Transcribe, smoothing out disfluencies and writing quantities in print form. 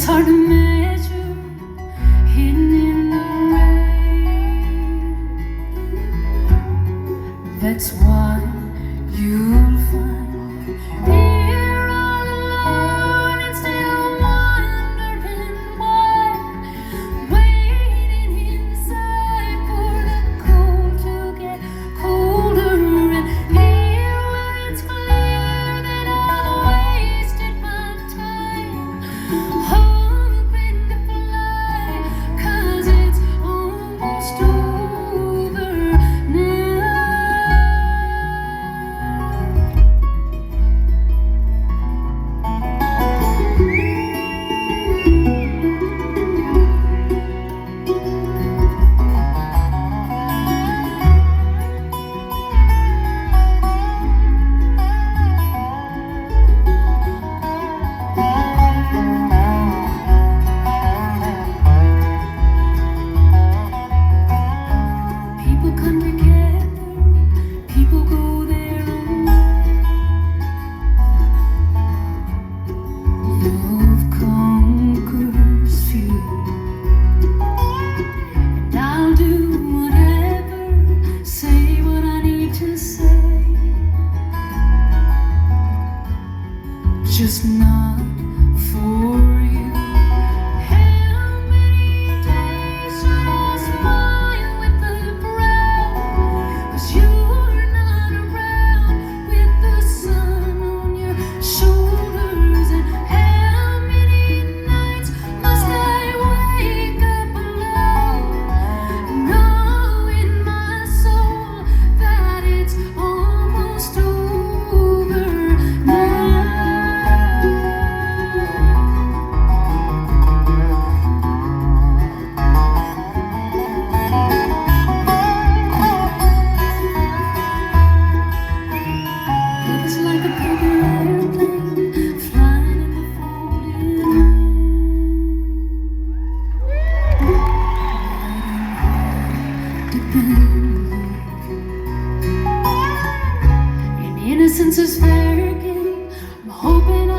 it's hard to measure, hidden in the rain. That's why you'll find here all alone and still wondering why, waiting inside for the cold to get colder, and here where it's clear that I've wasted my time hoping to fly, 'cause it's almost over now. People come together, people go their own way. Love conquers few, and I'll do whatever, say what I need to say, just not for you. How many days should I smile with the brown? 'Cause you're not around with the sun on your shoulders. And how many nights must I wake up alone, know in my soul that it's almost over now. It's like a paper airplane flying in the folded wind. Dependent. And innocence is fair game. I'm hoping